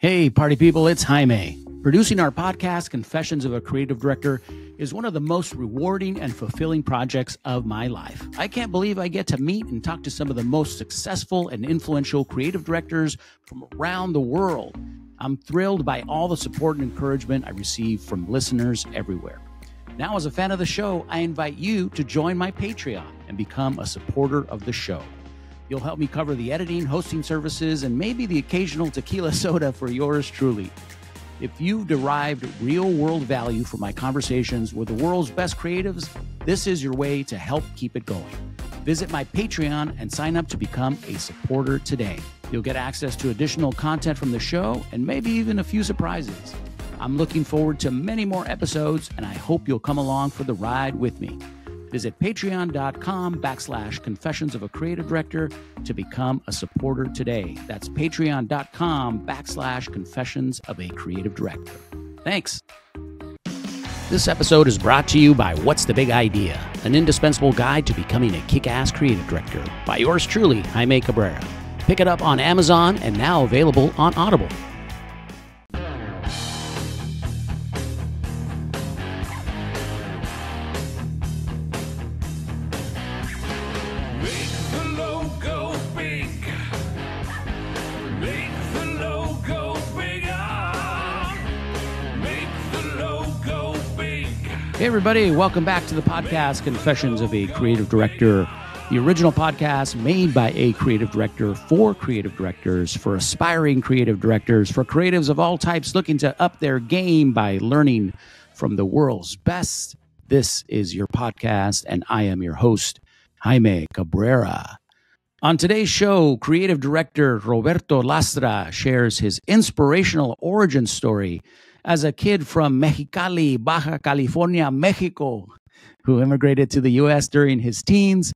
Hey, party people, it's Jaime. Producing our podcast, Confessions of a Creative Director, is one of the most rewarding and fulfilling projects of my life. I can't believe I get to meet and talk to some of the most successful and influential creative directors from around the world. I'm thrilled by all the support and encouragement I receive from listeners everywhere. Now, as a fan of the show, I invite you to join my Patreon and become a supporter of the show. You'll help me cover the editing, hosting services, and maybe the occasional tequila soda for yours truly. If you've derived real-world value from my conversations with the world's best creatives, this is your way to help keep it going. Visit my Patreon and sign up to become a supporter today. You'll get access to additional content from the show and maybe even a few surprises. I'm looking forward to many more episodes, and I hope you'll come along for the ride with me. Visit patreon.com/confessions of a creative director to become a supporter today. That's patreon.com/confessions of a creative director. Thanks. This episode is brought to you by What's the Big Idea? An indispensable guide to becoming a kick-ass creative director by yours truly, Jaime Cabrera. Pick it up on Amazon and now available on Audible. Hey everybody, welcome back to the podcast, Confessions of a Creative Director, the original podcast made by a creative director for creative directors, for aspiring creative directors, for creatives of all types looking to up their game by learning from the world's best. This is your podcast, and I am your host, Jaime Cabrera. On today's show, creative director Roberto Lastra shares his inspirational origin story as a kid from Mexicali, Baja California, Mexico, who immigrated to the U.S. during his teens.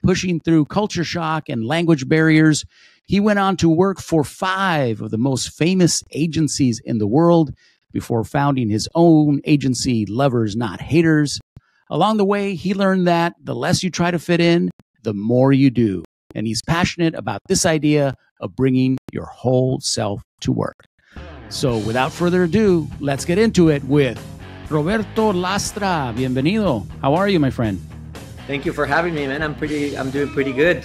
Pushing through culture shock and language barriers, he went on to work for 5 of the most famous agencies in the world before founding his own agency, Lovers Not Haters. Along the way, he learned that the less you try to fit in, the more you do. And he's passionate about this idea of bringing your whole self to work. So without further ado, let's get into it with Roberto Lastra. Bienvenido. How are you, my friend? Thank you for having me, man. I'm doing pretty good.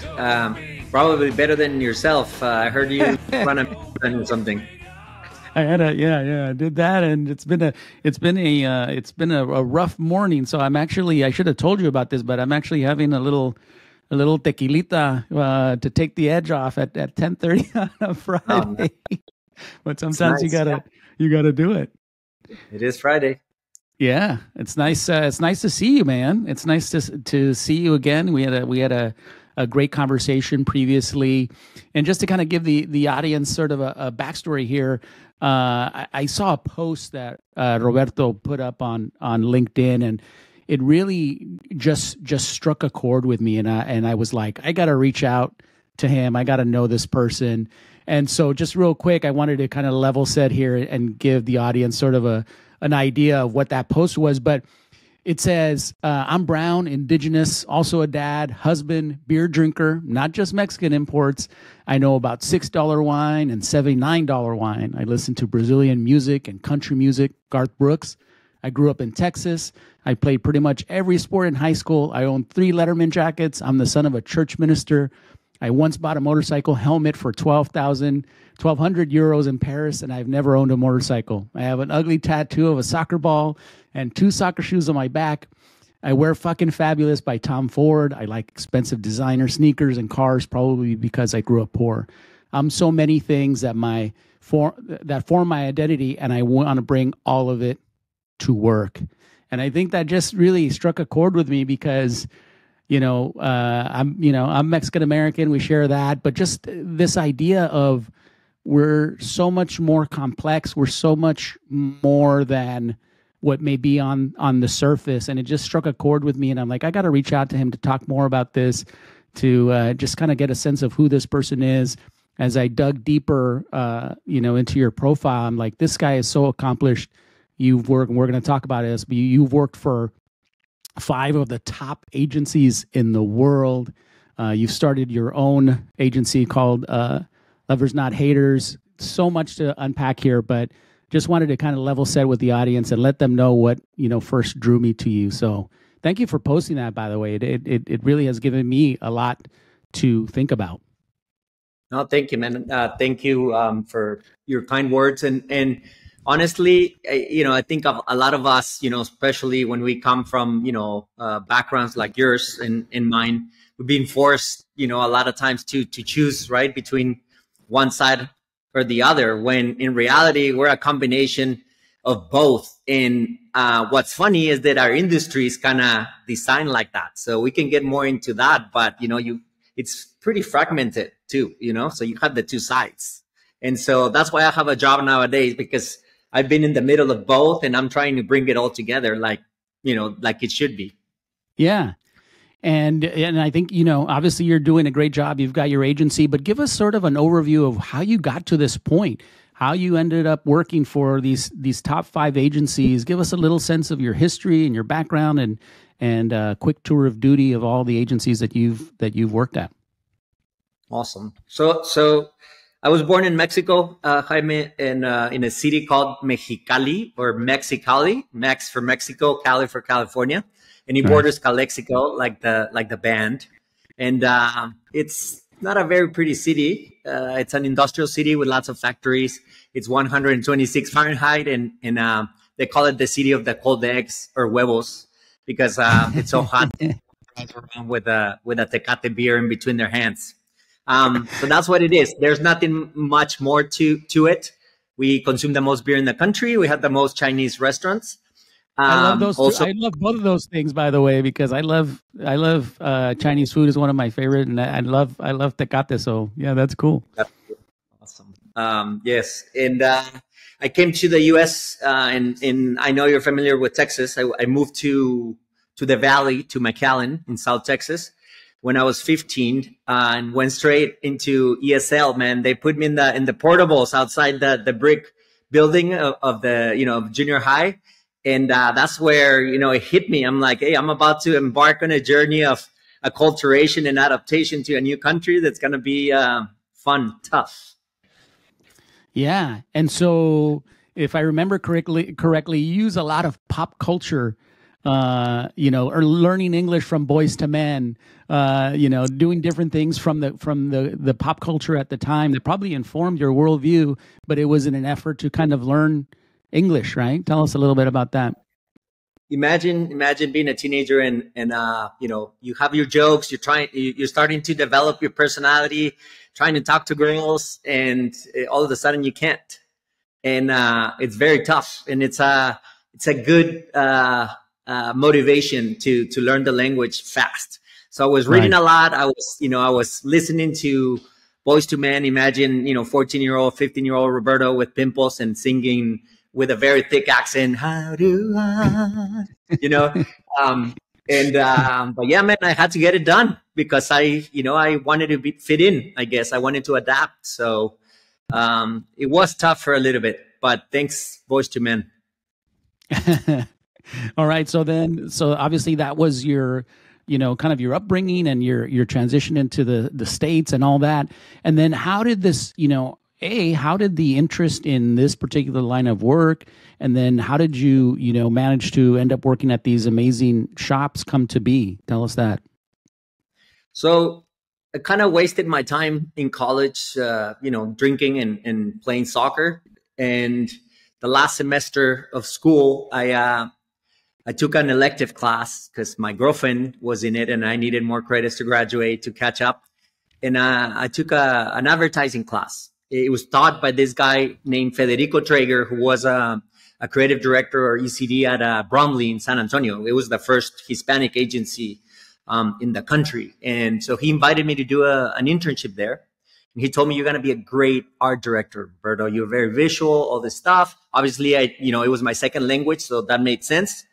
Probably better than yourself. I heard you run a marathon or something. I did that, and it's been a rough morning. So I should have told you about this, but I'm actually having a little tequilita to take the edge off at 10:30 on a Friday. But sometimes you gotta do it. It is Friday. Yeah, it's nice. It's nice to see you, man. It's nice to see you again. We had a great conversation previously, and just to kind of give the audience sort of a backstory here, I saw a post that Roberto put up on LinkedIn, and it really just struck a chord with me, and I was like, I got to reach out to him. I got to know this person. And so just real quick, I wanted to kind of level set here and give the audience sort of an idea of what that post was. But it says, I'm brown, indigenous, also a dad, husband, beer drinker, not just Mexican imports. I know about $6 wine and $79 wine. I listen to Brazilian music and country music, Garth Brooks. I grew up in Texas. I played pretty much every sport in high school. I own 3 Letterman jackets. I'm the son of a church minister. I once bought a motorcycle helmet for 1,200 euros in Paris, and I've never owned a motorcycle. I have an ugly tattoo of a soccer ball and 2 soccer shoes on my back. I wear Fucking Fabulous by Tom Ford. I like expensive designer sneakers and cars, probably because I grew up poor. I'm so many things that form my identity, and I want to bring all of it to work. And I think that just really struck a chord with me because I'm Mexican American. We share that, but just this idea of we're so much more complex. We're so much more than what may be on the surface. And it just struck a chord with me. And I'm like, I got to reach out to him to talk more about this, to just kind of get a sense of who this person is. As I dug deeper, into your profile, I'm like, this guy is so accomplished. You've worked, and we're going to talk about this, but you've worked for 5 of the top agencies in the world. You've started your own agency called Lovers Not Haters. so much to unpack here, but just wanted to kind of level set with the audience and let them know what, first drew me to you. So thank you for posting that, by the way. It really has given me a lot to think about. No, thank you, man. Thank you for your kind words. And honestly, I think of a lot of us, especially when we come from, backgrounds like yours and mine, we've been forced, a lot of times to choose, right, between one side or the other, when in reality, we're a combination of both. And what's funny is that our industry is kind of designed like that. So we can get more into that, but, it's pretty fragmented too, so you have the two sides. And so that's why I have a job nowadays, because I've been in the middle of both and I'm trying to bring it all together like it should be. Yeah. And I think, obviously you're doing a great job. You've got your agency, but give us sort of an overview of how you got to this point, how you ended up working for these top 5 agencies. Give us a little sense of your history and your background, and a quick tour of duty of all the agencies that you've worked at. Awesome. So I was born in Mexico, Jaime, in a city called Mexicali, or Mexicali, Mex for Mexico, Cali for California, and it borders Calexico, like the band. And it's not a very pretty city. It's an industrial city with lots of factories. It's 126 Fahrenheit, and they call it the city of the cold eggs, or huevos, because it's so hot. Around with a Tecate beer in between their hands. So that's what it is. There's nothing much more to it. We consume the most beer in the country. We have the most Chinese restaurants. I love those. Also, I love both of those things, by the way, because I love Chinese food is one of my favorite, and I love Tecate. So yeah, that's cool. That's awesome. Yes, and I came to the U.S. And I know you're familiar with Texas. I moved to the Valley, to McAllen in South Texas, when I was 15, and went straight into ESL. Man, they put me in the portables outside the brick building of the junior high, and that's where it hit me. I'm like, hey, I'm about to embark on a journey of acculturation and adaptation to a new country that's going to be fun, tough. Yeah, and so if I remember correctly, you use a lot of pop culture. Or learning English from Boys to Men, doing different things from the pop culture at the time that probably informed your worldview, but it was in an effort to kind of learn English, right? Tell us a little bit about that. Imagine being a teenager and you have your jokes, you're starting to develop your personality, trying to talk to girls, and all of a sudden you can't. And it's very tough, and it's a good motivation to learn the language fast. So I was reading a lot. I was listening to Boys to Men. Imagine 14-year-old, 15-year-old Roberto with pimples and singing with a very thick accent. How do I, but yeah, man, I had to get it done because I wanted to fit in. I guess I wanted to adapt. So it was tough for a little bit, but thanks, Boys to Men. All right. So obviously that was your, kind of your upbringing and your transition into the States and all that. And then how did this, how did the interest in this particular line of work, and then how did you, manage to end up working at these amazing shops come to be? Tell us that. So I kind of wasted my time in college, drinking and playing soccer. And the last semester of school, I took an elective class because my girlfriend was in it and I needed more credits to graduate, to catch up. And I took an advertising class. It was taught by this guy named Federico Traeger, who was a creative director, or ECD, at Bromley in San Antonio. It was the first Hispanic agency in the country. And so he invited me to do an internship there. And he told me, you're going to be a great art director, Roberto. You're very visual, all this stuff. Obviously, it was my second language, so that made sense.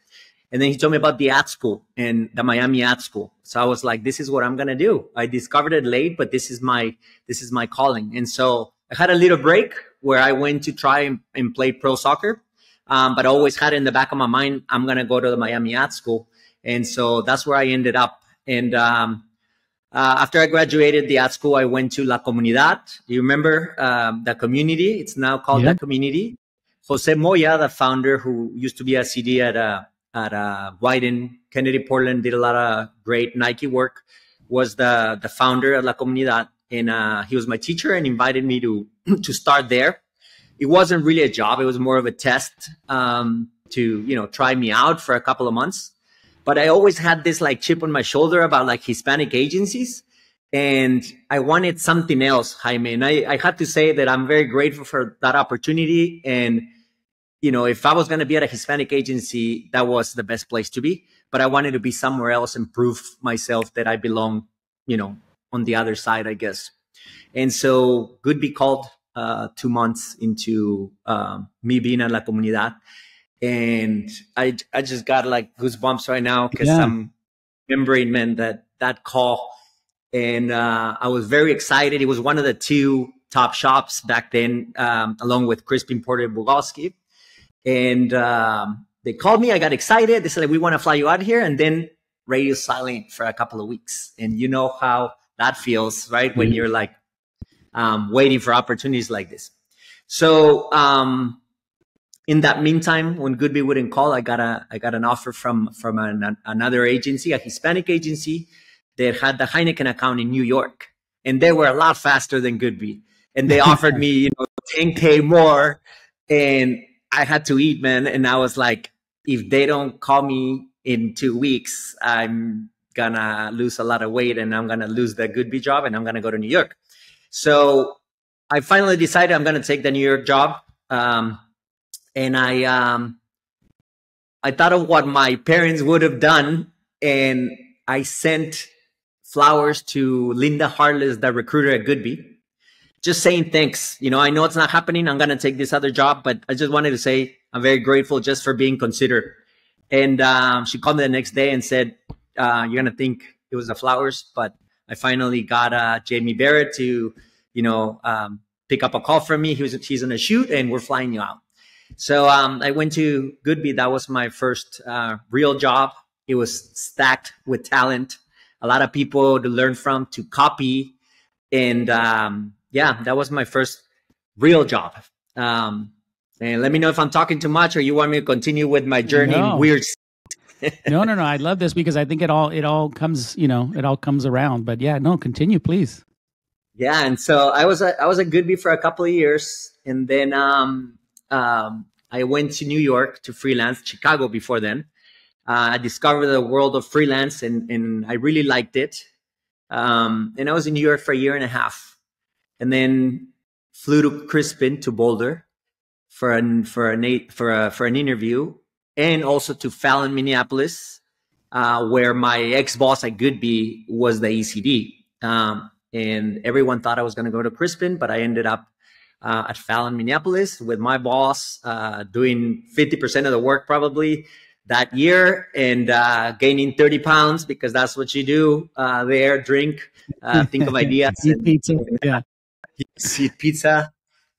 And then he told me about the ad school and the Miami ad school. So I was like, this is what I'm going to do. I discovered it late, but this is my calling. And so I had a little break where I went to try and play pro soccer. But I always had in the back of my mind, I'm going to go to the Miami ad school. And so that's where I ended up. And After I graduated the art school, I went to La Comunidad. Do you remember the community? It's now called the community. Jose Moya, the founder, who used to be a CD at Wyden, Kennedy, Portland, did a lot of great Nike work, was the founder of La Comunidad. And he was my teacher and invited me to start there. It wasn't really a job. It was more of a test to, try me out for a couple of months. But I always had this like chip on my shoulder about like Hispanic agencies. And I wanted something else, Jaime. And I had to say that I'm very grateful for that opportunity. And, if I was going to be at a Hispanic agency, that was the best place to be. But I wanted to be somewhere else and prove myself that I belong, on the other side, I guess. And so Goodby called 2 months into me being at La Comunidad. And I just got like goosebumps right now because I'm remembering, man, that call. And I was very excited. It was one of the 2 top shops back then, along with Crispin Porter Bugowski. And they called me. I got excited. They said, like, we want to fly you out here. And then radio silent for a couple of weeks. And you know how that feels, right? When you're like waiting for opportunities like this. So in that meantime, when Goodby wouldn't call, I got an offer from another agency, a Hispanic agency that had the Heineken account in New York, and they were a lot faster than Goodby. And they offered me, $10K more, and I had to eat, man. And I was like, if they don't call me in 2 weeks, I'm gonna lose a lot of weight, and I'm gonna lose the Goodby job, and I'm gonna go to New York. So I finally decided I'm gonna take the New York job. And I thought of what my parents would have done, and I sent flowers to Linda Harless, the recruiter at Goodby, just saying thanks. I know it's not happening. I'm going to take this other job, but I just wanted to say I'm very grateful just for being considered. And she called me the next day and said, you're going to think it was the flowers, but I finally got Jamie Barrett to, pick up a call from me. He's on a shoot, and we're flying you out. So I went to Goodby. That was my first real job. It was stacked with talent, a lot of people to learn from, to copy. And that was my first real job. And let me know if I'm talking too much or you want me to continue with my journey in weird. No. I love this because I think it all comes, it all comes around. But yeah, no, continue, please. Yeah. And so I was at Goodby for a couple of years. And then I went to New York to freelance, Chicago before then. I discovered the world of freelance, and I really liked it. And I was in New York for a year and a half, and then flew to Crispin, to Boulder, for an interview, and also to Fallon, Minneapolis, where my ex-boss at Goodby was the ECD. And everyone thought I was going to go to Crispin, but I ended up at Fallon, Minneapolis, with my boss, doing 50% of the work probably that year, and gaining 30 pounds, because that's what you do there, drink, think of ideas. Eat pizza. Eat pizza.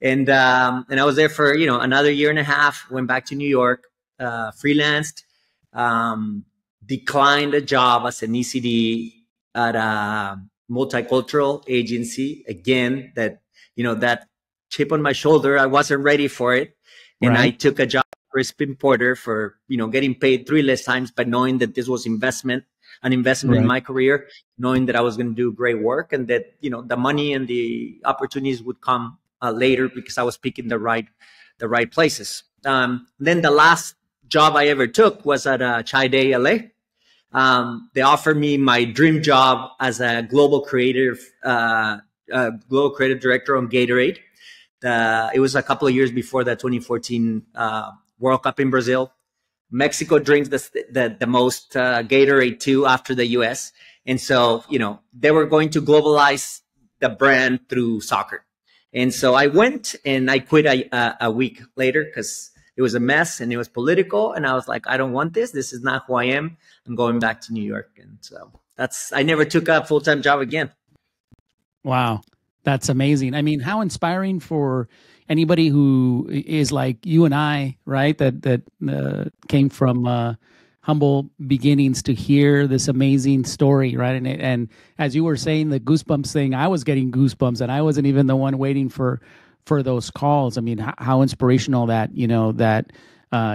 And I was there for, another year and a half, went back to New York, freelanced, declined a job as an ECD at a multicultural agency. Again, that chip on my shoulder, I wasn't ready for it. And I took a job at Crispin Porter for, getting paid 3 less times, but knowing that this was an investment in my career, knowing that I was going to do great work, and that, the money and the opportunities would come later, because I was picking the right places. Then the last job I ever took was at Chai Day LA. They offered me my dream job as a global creative director on Gatorade. It was a couple of years before the 2014 World Cup in Brazil. Mexico drinks the most Gatorade too, after the US. And so, they were going to globalize the brand through soccer. And so I went, and I quit a week later because it was a mess and it was political. And I was like, I don't want this. This is not who I am. I'm going back to New York. And so I never took a full-time job again. Wow. That's amazing. I mean, how inspiring for anybody who is like you and I, right? That came from humble beginnings to hear this amazing story, right? And as you were saying the goosebumps thing, I was getting goosebumps, and I wasn't even the one waiting for those calls. I mean, how inspirational that that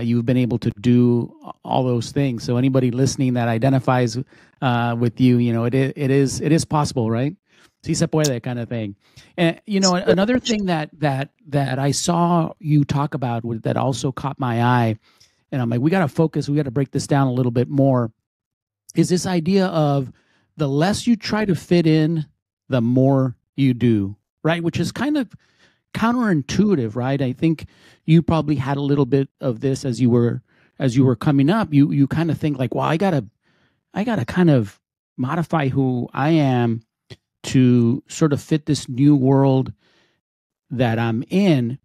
you've been able to do all those things. So anybody listening that identifies with you, it is possible, right? Si se puede, kind of thing. And another thing that I saw you talk about that also caught my eye, and I'm like, we got to focus, we got to break this down a little bit more, is this idea of the less you try to fit in, the more you do, right? Which is kind of counterintuitive, right? I think you probably had a little bit of this as you were coming up. You kind of think like, well, I gotta kind of modify who I am to sort of fit this new world that I'm in.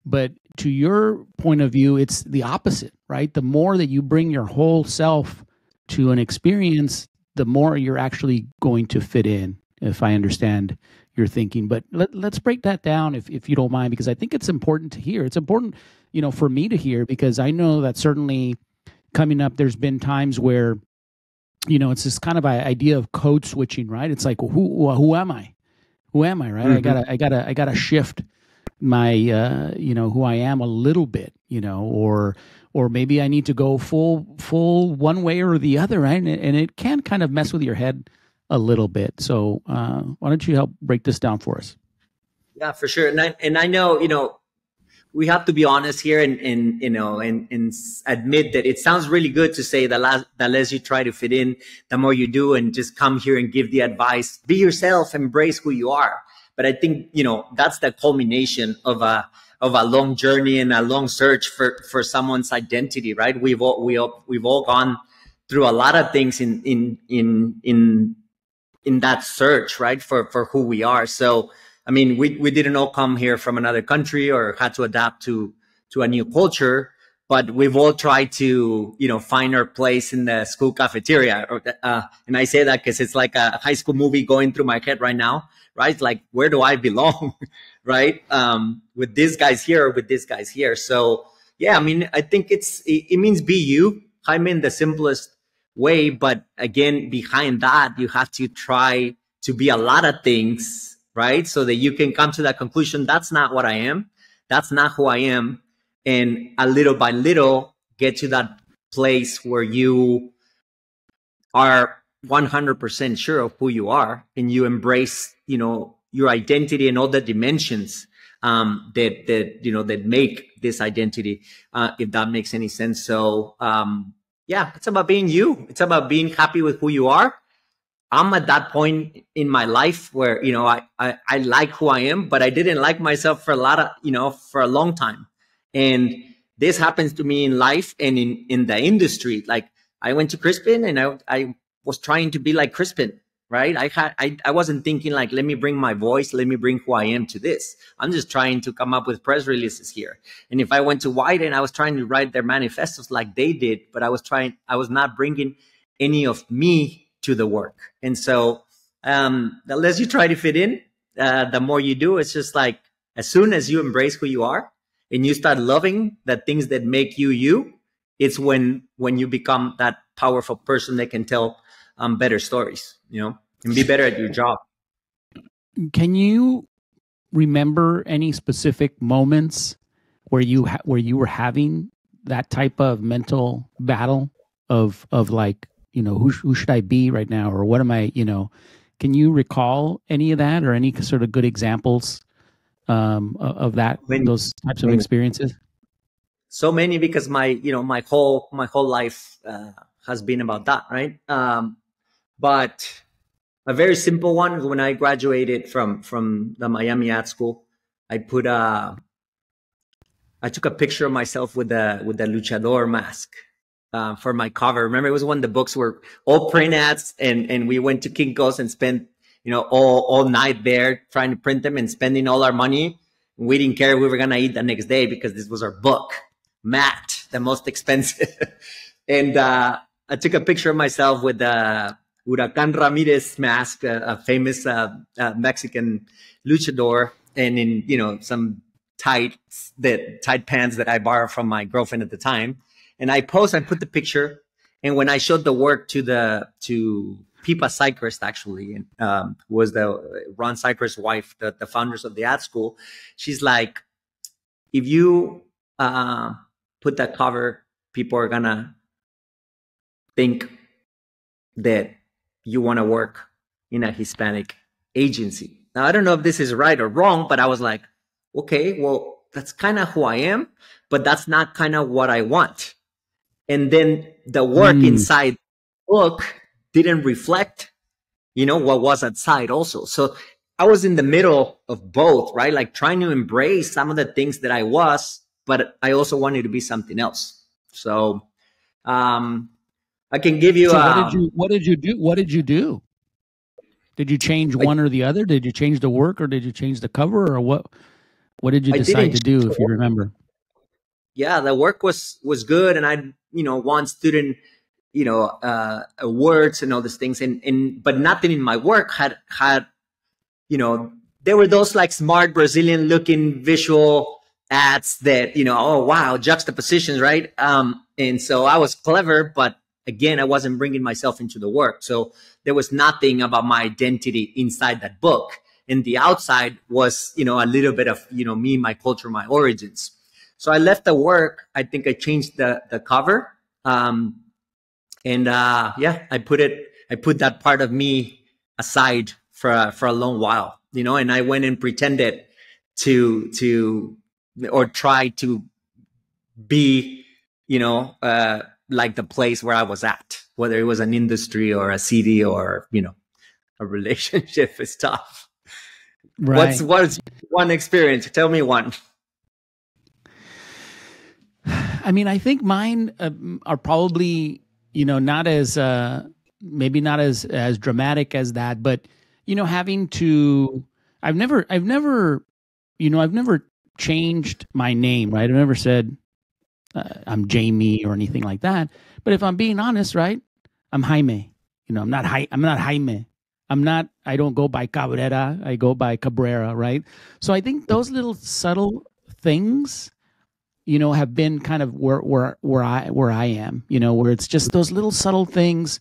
But to your point of view, it's the opposite, right? The more that you bring your whole self to an experience, the more you're actually going to fit in, if I understand your thinking. But let's break that down if you don't mind, because I think it's important to hear. It's important, for me to hear, because I know that certainly coming up, there's been times where, it's this kind of idea of code switching, right? It's like, well, who am I? Who am I, right? Mm-hmm. I gotta shift my, who I am a little bit, or maybe I need to go full one way or the other, right? And it can kind of mess with your head a little bit. So why don't you help break this down for us? Yeah, for sure. And I know, we have to be honest here and admit that it sounds really good to say that less you try to fit in, the more you do, and just come here and give the advice, be yourself, embrace who you are. But I think, that's the culmination of a long journey and a long search for someone's identity, right? We've all gone through a lot of things in that search, right? For who we are. So, I mean, we didn't all come here from another country or had to adapt to a new culture, but we've all tried to, find our place in the school cafeteria. And I say that because it's like a high school movie going through my head right now, right? Like, where do I belong, right? With these guys here or with these guys here. So, yeah, I mean, I think it means be you. Jaime, in the simplest way. But again, behind that, you have to try to be a lot of things, right? So that you can come to that conclusion. That's not what I am. That's not who I am. And a little by little, get to that place where you are 100% sure of who you are, and you embrace, your identity and all the dimensions that make this identity, if that makes any sense. So, yeah, it's about being you. It's about being happy with who you are. I'm at that point in my life where, I like who I am, but I didn't like myself for a long time. And this happens to me in life and in the industry. Like, I went to Crispin and I was trying to be like Crispin, right? I wasn't thinking like, let me bring my voice, let me bring who I am to this. I'm just trying to come up with press releases here. And if I went to White and I was trying to write their manifestos like they did, but I was not bringing any of me to the work. And so, the less you try to fit in, the more you do. It's just like, as soon as you embrace who you are and you start loving the things that make you you, it's when you become that powerful person that can tell better stories, and be better at your job. Can you remember any specific moments where you were having that type of mental battle of like, who should I be right now, or what am I? Can you recall any of that, or any sort of good examples of that, those types of experiences? So many, because my whole life has been about that, right? But a very simple one, when I graduated from the Miami Ad School, I took a picture of myself with the luchador mask for my cover. Remember, it was when the books were all print ads, and we went to Kinko's and spent all night there trying to print them and spending all our money. We didn't care if we were gonna eat the next day because this was our book, Matte, the most expensive. And I took a picture of myself with the Huracan Ramirez mask, a famous Mexican luchador, and in some tight pants that I borrowed from my girlfriend at the time. And I put the picture, And when I showed the work to Pipa Cycrest, actually, and was the Ron Cycrest's wife, the founders of the ad school, she's like, if you put that cover, people are gonna think that you want to work in a Hispanic agency. Now, I don't know if this is right or wrong, but I was like, okay, well, that's kind of who I am, but that's not kind of what I want. And then the work inside the book didn't reflect, what was outside also. So I was in the middle of both, right? Like trying to embrace some of the things that I was, but I also wanted to be something else. So I can give you. So what did you do? What did you do? Did you change one or the other? Did you change the work, or did you change the cover, or what? What did you decide to do, if you remember? Yeah, the work was good, and I, won student, awards and all these things, and but nothing in my work had, there were those like smart Brazilian looking visual ads that, oh wow, juxtapositions, right? And so I was clever, but again, I wasn't bringing myself into the work. So there was nothing about my identity inside that book. And the outside was, a little bit of, me, my culture, my origins. So I left the work. I think I changed the cover. I put that part of me aside for a long while, and I went and pretended or try to be, like the place where I was at, whether it was an industry or a city or, a relationship is tough. Right. What's one experience? Tell me one. I mean, I think mine are probably, not as, maybe not as dramatic as that, but, having to, I've never changed my name, right? I've never said I'm Jamie or anything like that. But if I'm being honest, right, I'm Jaime. I'm not Jaime. I don't go by Cabrera. I go by Cabrera, right? So I think those little subtle things, have been kind of where I am, where it's just those little subtle things,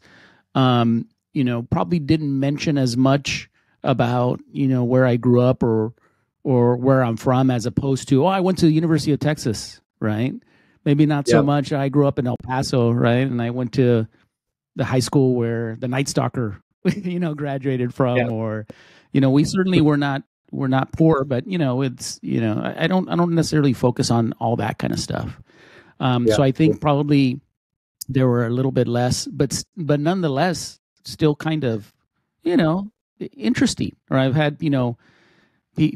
probably didn't mention as much about, where I grew up or where I'm from, as opposed to, I went to the University of Texas, right? Maybe not so much. I grew up in El Paso, right? And I went to the high school where the Night Stalker, graduated from, or, we certainly were not poor, but it's, I don't necessarily focus on all that kind of stuff. So I think probably there were a little bit less, but nonetheless, still kind of, interesting. Or I've had,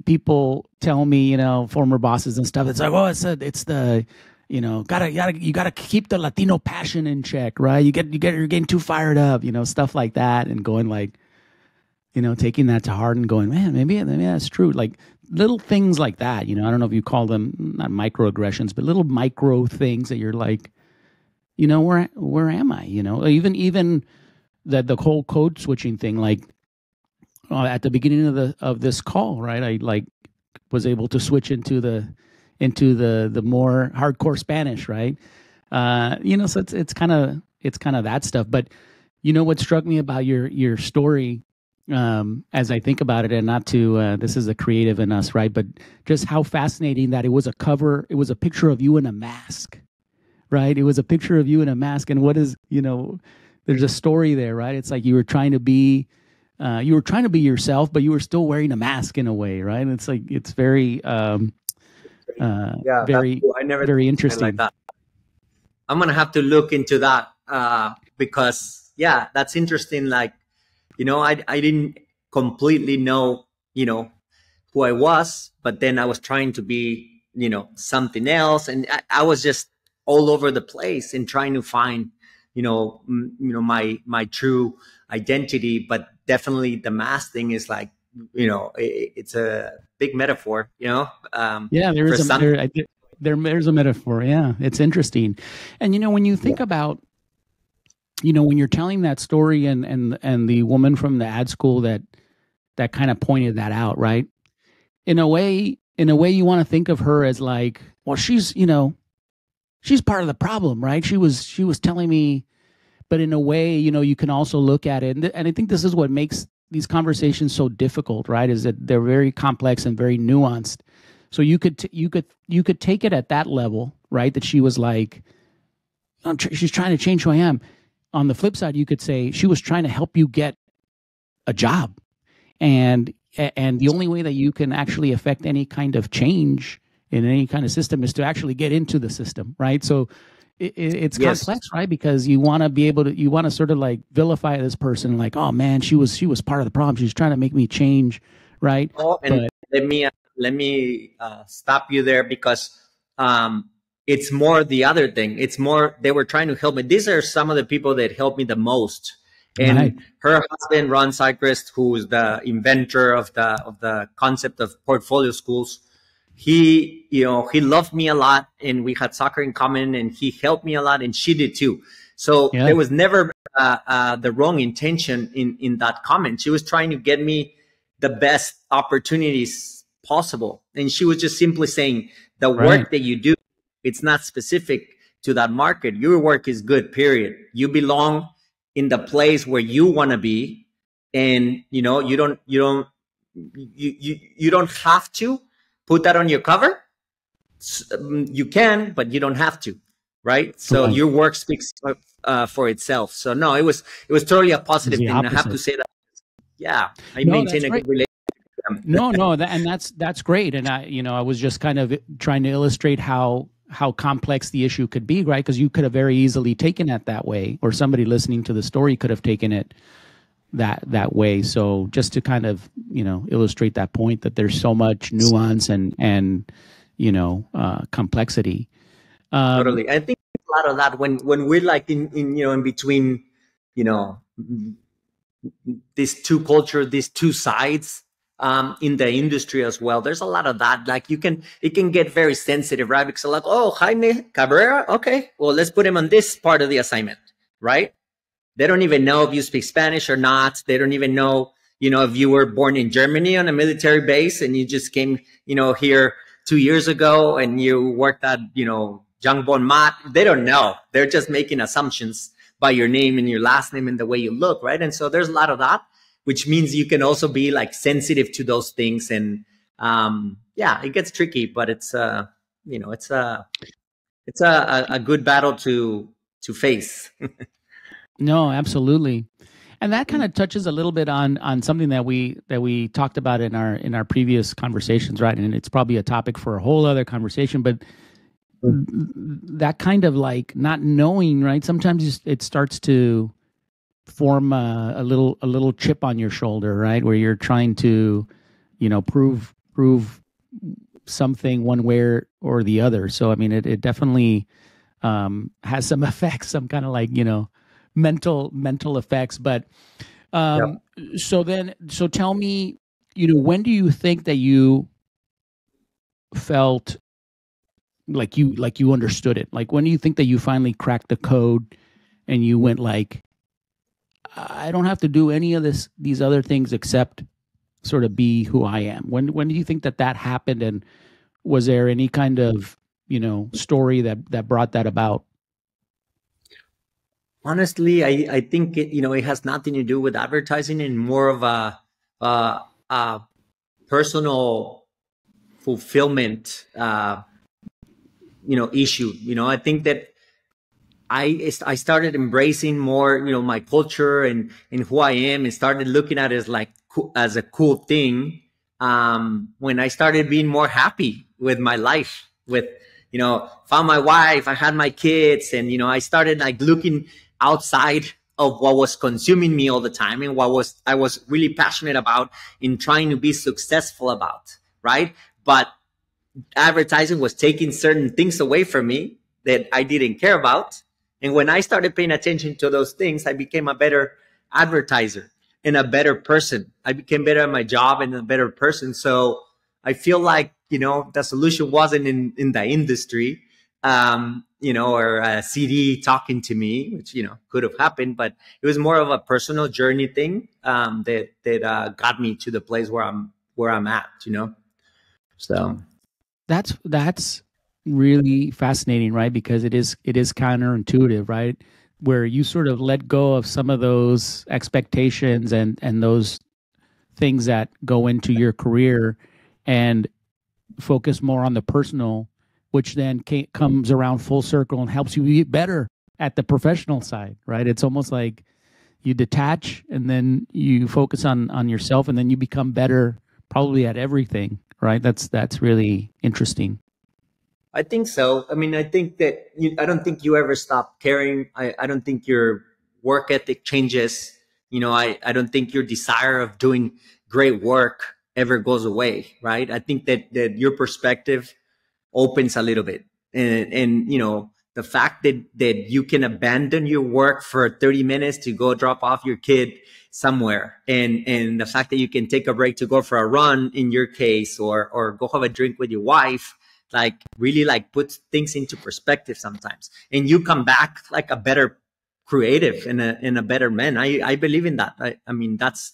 people tell me, former bosses and stuff. It's like, it's the, you gotta keep the Latino passion in check, right? You're getting too fired up, stuff like that, and going like, taking that to heart and going, man, maybe that's true. Like little things like that, I don't know if you call them, not microaggressions, but little micro things that you're like, where am I? Even the whole code switching thing, like at the beginning of this call, right? I like was able to switch into the more hardcore Spanish, right? So it's kind of that stuff. But what struck me about your story, as I think about it, and not to this is a creative in us, right? But just how fascinating that it was a cover. It was a picture of you in a mask, right? It was a picture of you in a mask, and what is there's a story there, right? It's like you were trying to be yourself, but you were still wearing a mask in a way, right? And it's like it's very very cool. I never very interesting. like that. I'm gonna have to look into that because that's interesting. Like, I didn't completely know, who I was, but then I was trying to be, something else, and I was just all over the place and trying to find, my true identity. But definitely the mask thing is like, it's a big metaphor, there's a metaphor. Yeah, it's interesting. And when you think about, when you're telling that story and the woman from the ad school that kind of pointed that out, right? In a way you want to think of her as like, well, she's part of the problem, right? She was telling me but in a way, you can also look at it, and I think this is what makes these conversations so difficult, right? Is that they're very complex and very nuanced. So you could take it at that level, right? That she was like, she's trying to change who I am. On the flip side, you could say she was trying to help you get a job, and the only way that you can actually affect any kind of change in any kind of system is to actually get into the system, right? So it's Yes. complex, right? Because you want to be able to, you want to sort of like vilify this person, like, oh man, she was part of the problem. She's trying to make me change, right? Oh, and But let me stop you there, because it's more the other thing. It's more they were trying to help me. These are some of the people that helped me the most. right, And her husband, Ron Seacrest, who's the inventor of the concept of portfolio schools, he loved me a lot, and we had soccer in common, and he helped me a lot, and she did too. So yeah, there was never the wrong intention in that comment. She was trying to get me the best opportunities possible, and she was just simply saying the right, work that you do, it's not specific to that market. Your work is good, period. You belong in the place where you want to be, and you don't have to put that on your cover. You can, but you don't have to, right? So right. your work speaks for itself. So no, it was totally a It's positive the thing, and I have opposite. to say that, yeah, I No, maintain that's a great. good relationship with them. No, and that's great. And I was just kind of trying to illustrate how complex the issue could be, right? Because you could have very easily taken it that way, or somebody listening to the story could have taken it that way. So just to kind of illustrate that point, that there's so much nuance and complexity. Um, Totally. I think a lot of that when we're like in between, you know, these two cultures, these two sides in the industry as well. There's a lot of that. Like it can get very sensitive, right? Because like, oh, Jaime Cabrera, okay, well, let's put him on this part of the assignment, right? They don't even know if you speak Spanish or not. They don't even know, if you were born in Germany on a military base and you just came, here 2 years ago and you worked at, Young Bon Mat. They don't know. They're just making assumptions by your name and your last name and the way you look, right? And so there's a lot of that, which means you can also be like sensitive to those things. And yeah, it gets tricky, but it's a good battle to face. no, absolutely. And that kind of touches a little bit on something that we talked about in our previous conversations, right? And it's probably a topic for a whole other conversation, but that kind of like not knowing, right? Sometimes it starts to form a little chip on your shoulder, right? Where you're trying to, prove something one way or the other. So I mean, it definitely has some effects, some kind of like mental effects. But Yep. um, so tell me, when do you think that you felt like you understood it? Like when do you think that you finally cracked the code and you went like, I don't have to do any of these other things except sort of be who I am? When do you think that happened, and was there any kind of story that brought that about? Honestly, I think it has nothing to do with advertising and more of a personal fulfillment issue. I think that I started embracing more, my culture and who I am, and started looking at it as like as a cool thing. When I started being more happy with my life, with found my wife, I had my kids, and I started like looking outside of what was consuming me all the time and what I was really passionate about in trying to be successful about, right? But advertising was taking certain things away from me that I didn't care about. And when I started paying attention to those things, I became a better advertiser and a better person. I became better at my job and a better person. So I feel like, the solution wasn't in the industry, or a CD talking to me, which, could have happened, but it was more of a personal journey thing, that got me to the place where I'm at, so. That's really fascinating, right? Because it is counterintuitive, right? where you sort of let go of some of those expectations and those things that go into your career and focus more on the personal, which then comes around full circle and helps you be better at the professional side, right? It's almost like you detach and then you focus on yourself, and then you become better probably at everything, right? That's really interesting. I think so. I mean, I think that I don't think you ever stop caring. I don't think your work ethic changes. I don't think your desire of doing great work ever goes away, right? I think that your perspective opens a little bit. And the fact that you can abandon your work for 30 minutes to go drop off your kid somewhere, and the fact that you can take a break to go for a run in your case, or go have a drink with your wife, like really like puts things into perspective sometimes, and you come back like a better creative and a better man. I believe in that. I mean, that's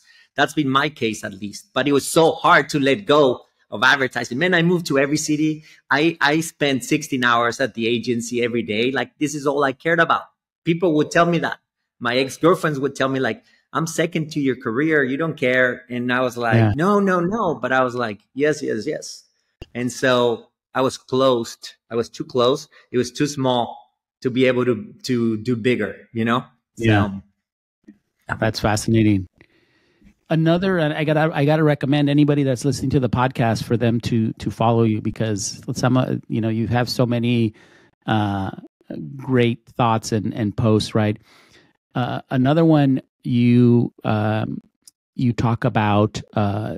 been my case at least. But it was so hard to let go of advertising. Man, I moved to every city. I spent 16 hours at the agency every day. Like, this is all I cared about. People would tell me that. My ex-girlfriends would tell me, like, I'm second to your career. You don't care. And I was like, yeah. No. But I was like, yes. And so I was closed. I was too close. It was too small to be able to do bigger, Yeah. So, that's fascinating. Another, and I gotta recommend anybody that's listening to the podcast for them to follow you, because you have so many great thoughts and posts, right? Another one, you talk about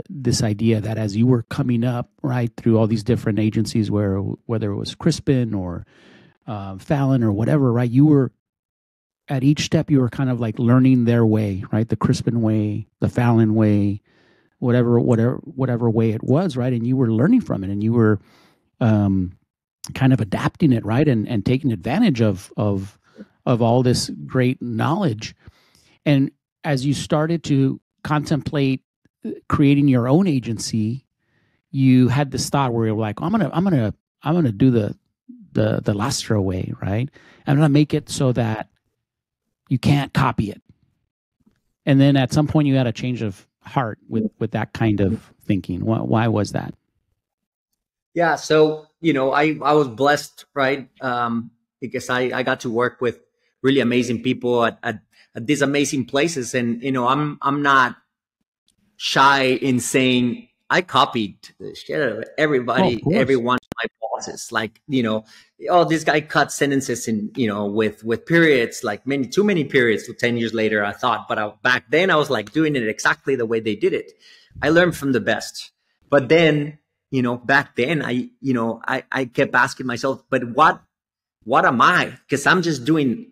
this idea that as you were coming up, right, through all these different agencies, whether it was Crispin or Fallon or whatever, right, you were at each step, you were kind of like learning their way, right? The Crispin way, the Fallon way, whatever way it was, right? And you were learning from it, and you were kind of adapting it, right? And taking advantage of all this great knowledge. And as you started to contemplate creating your own agency, you had this thought where you're like, I'm gonna do the Lastra way, right? I'm gonna make it so that you can't copy it. And then at some point you had a change of heart with that kind of thinking. Why was that? Yeah. So, I was blessed, right? Because I got to work with really amazing people at these amazing places. And, I'm not shy in saying I copied the shit out of everybody, every one of my bosses. Like, this guy cut sentences in, with periods, like too many periods. So 10 years later, I thought, but back then I was like doing it exactly the way they did it. I learned from the best. But then, back then I kept asking myself, but what am I? Because I'm just doing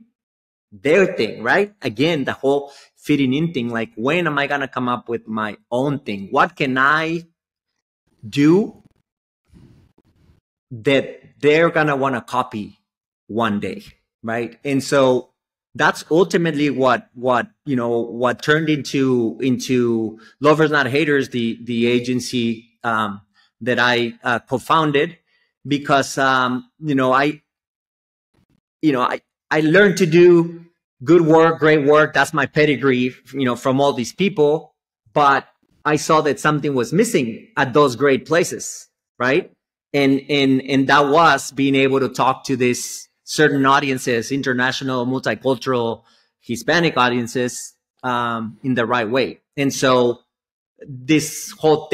their thing, right? Again, the whole fitting in thing. Like, when am I going to come up with my own thing? What can I do that they're going to want to copy one day, right? And so that's ultimately what turned into Lovers Not Haters, the agency that I co-founded, because I learned to do good work, great work. That's my pedigree, from all these people. But I saw that something was missing at those great places, right? And that was being able to talk to these certain audiences, international, multicultural, Hispanic audiences, in the right way. And so this whole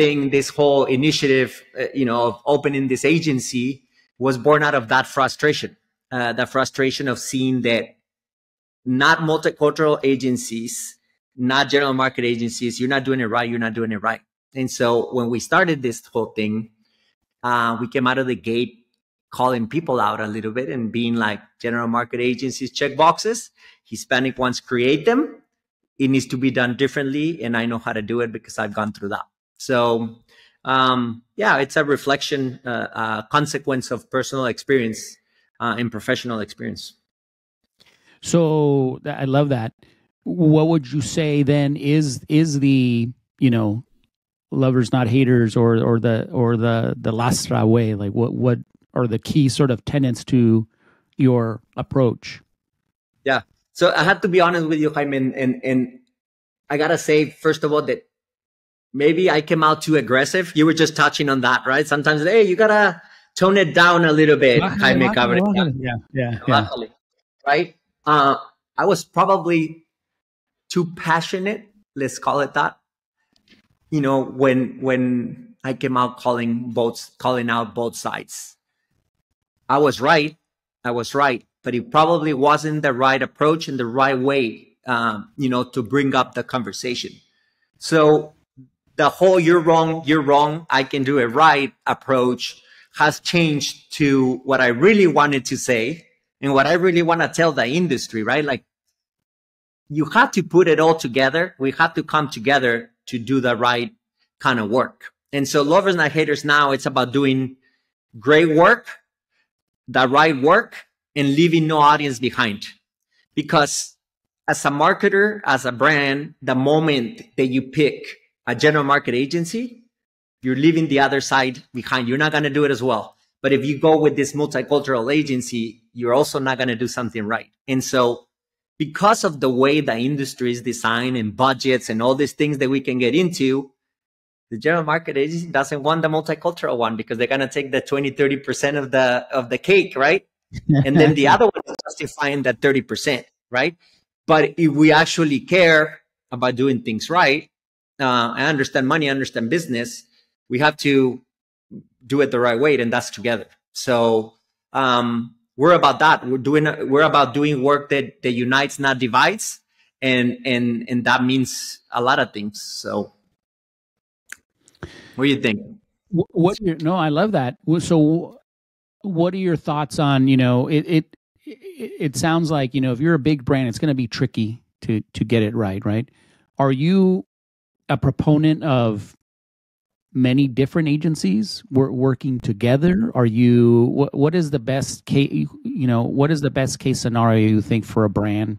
initiative, of opening this agency was born out of that frustration. The frustration of seeing that not multicultural agencies, not general market agencies, you're not doing it right. And so when we started this whole thing, we came out of the gate calling people out a little bit and being like, general market agencies check boxes, Hispanic ones create them. It needs to be done differently, and I know how to do it because I've gone through that. So it's a reflection, consequence of personal experience and professional experience. So I love that. What would you say then is the Lovers Not Haters or the Lastra way? Like, what are the key sort of tenets to your approach? Yeah. So I have to be honest with you, Jaime, and I gotta say, first of all, that maybe I came out too aggressive. You were just touching on that, right? Sometimes, hey, you gotta tone it down a little bit, Jaime Cabrera. Yeah. Right? I was probably too passionate, let's call it that. You know, when I came out calling out both sides. I was right, but it probably wasn't the right approach and the right way, to bring up the conversation. So the whole "you're wrong, I can do it right" approach has changed to what I really wanted to say and what I really want to tell the industry, right? Like, you have to put it all together. We have to come together to do the right kind of work. And so Lovers Not Haters now, it's about doing great work, the right work, and leaving no audience behind. Because as a marketer, as a brand, the moment that you pick a general market agency, you're leaving the other side behind. You're not going to do it as well. But if you go with this multicultural agency, you're also not going to do something right. And so because of the way the industry is designed and budgets and all these things that we can get into, the general market agency doesn't want the multicultural one because they're going to take the 20-30% of the cake, right? And then the other one is justifying that 30%, right? But if we actually care about doing things right, I understand money, I understand business, we have to do it the right way, and that's together. So we're about that. We're about doing work that unites, not divides, and that means a lot of things. So what do you think? No, I love that. So what are your thoughts on, it sounds like, if you're a big brand, it's going to be tricky to get it right? Are you a proponent of many different agencies working together? Are you, what is the best case, what is the best case scenario you think for a brand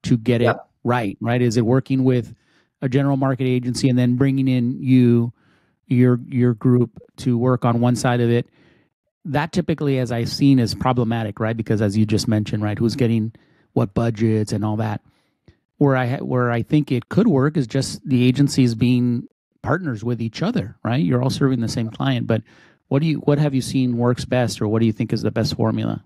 to get it right? Is it working with a general market agency and then bringing in your group to work on one side of it? That typically, as I've seen, is problematic, right? Because as you just mentioned, right, who's getting what budgets and all that. Where I think it could work is just the agencies being partners with each other, right? You're all serving the same client, but what have you seen works best, or what do you think is the best formula?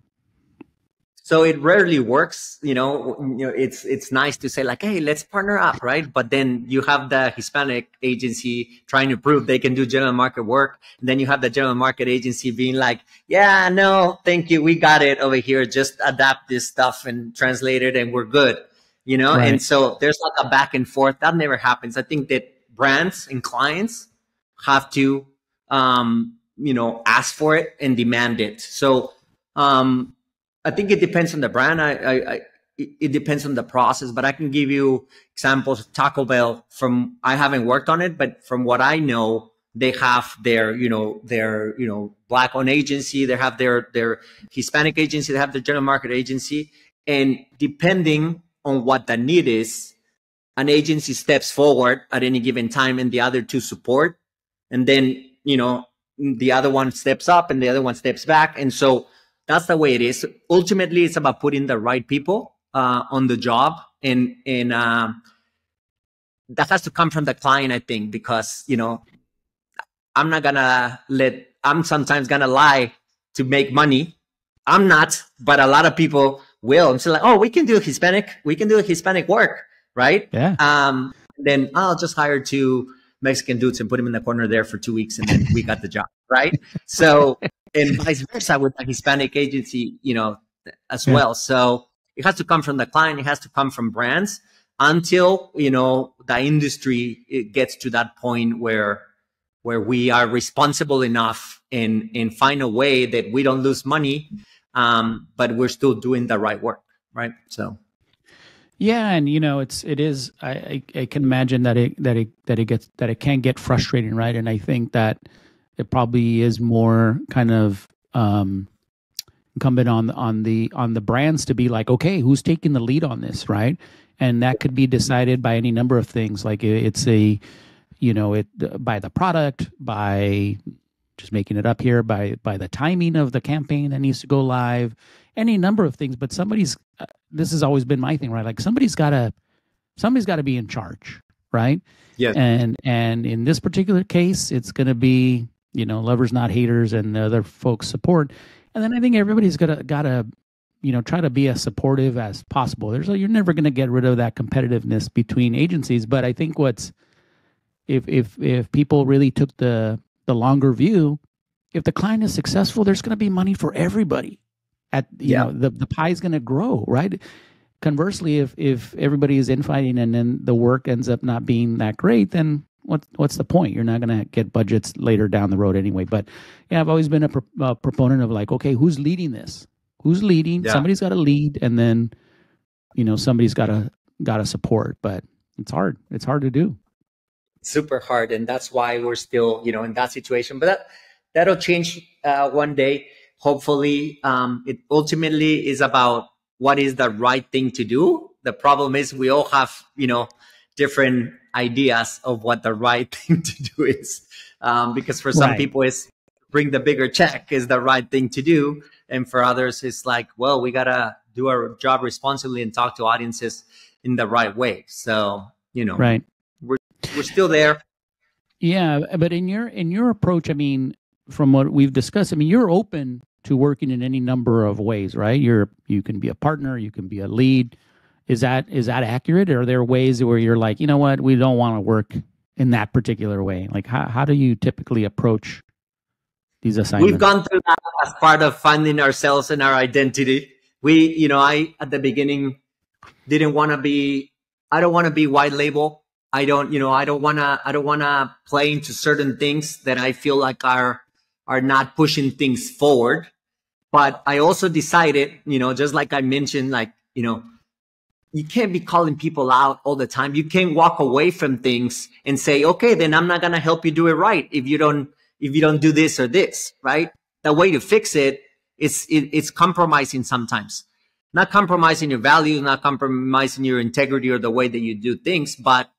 So it rarely works, it's nice to say like, hey, let's partner up, right? But then you have the Hispanic agency trying to prove they can do general market work. And then you have the general market agency being like, yeah, no, thank you. We got it over here. Just adapt this stuff and translate it and we're good, Right. And so there's like a back and forth. That never happens. I think that brands and clients have to, ask for it and demand it. So, I think it depends on the brand. It depends on the process, but I can give you examples of Taco Bell I haven't worked on it, but from what I know, they have their Black owned agency. They have their Hispanic agency. They have their general market agency. And depending on what the need is, an agency steps forward at any given time and the other two support. And then, the other one steps up and the other one steps back. And so that's the way it is. Ultimately, it's about putting the right people on the job, and that has to come from the client, I think, because I'm sometimes gonna lie to make money. I'm not, but a lot of people will. I'm still like, oh, we can do Hispanic work, right? Yeah. Then I'll just hire 2 Mexican dudes and put them in the corner there for 2 weeks, and then we got the job, right? So. And vice versa with the Hispanic agency, as well. So it has to come from the client. It has to come from brands until, the industry gets to that point where we are responsible enough and find a way that we don't lose money, but we're still doing the right work, right? So. Yeah, and it is. I can imagine that it can get frustrating, right? And I think that it probably is more kind of incumbent on the brands to be like, okay, who's taking the lead on this, right? And that could be decided by any number of things. Like it's by the product, by just making it up here, by the timing of the campaign that needs to go live, any number of things. But this has always been my thing, right? Like somebody's got to be in charge, right? Yes. And in this particular case, it's going to be, lovers not haters, and the other folks support. And then I think everybody's gotta try to be as supportive as possible. You're never going to get rid of that competitiveness between agencies, but I think if people really took the longer view, if the client is successful, there's going to be money for everybody. The pie is going to grow, right? Conversely, if everybody is infighting and then the work ends up not being that great, then what's the point? You're not going to get budgets later down the road anyway. But yeah, I've always been a proponent of like, okay, who's leading this? Who's leading? Yeah. Somebody's got to lead, and then somebody's got to support. But it's hard. It's hard to do. Super hard, and that's why we're still in that situation. But that'll change one day. Hopefully, it ultimately is about what is the right thing to do. The problem is we all have different ideas of what the right thing to do is, because for some people it's bring the bigger check is the right thing to do, and for others it's like, well, we gotta do our job responsibly and talk to audiences in the right way. So right, we're still there. Yeah, but in your approach, I mean, from what we've discussed, I mean, you're open to working in any number of ways, right? You can be a partner, you can be a lead. Is that accurate? Or are there ways where you're like, you know what, we don't want to work in that particular way? Like, how do you typically approach these assignments? We've gone through that as part of finding ourselves and our identity. I at the beginning didn't want to be. I don't want to be white label. I don't want to play into certain things that I feel like are not pushing things forward. But I also decided, just like I mentioned, like, you can't be calling people out all the time. You can't walk away from things and say, okay, then I'm not going to help you do it right if you don't do this or this, right? The way to fix it is it's compromising sometimes. Not compromising your values, not compromising your integrity or the way that you do things, but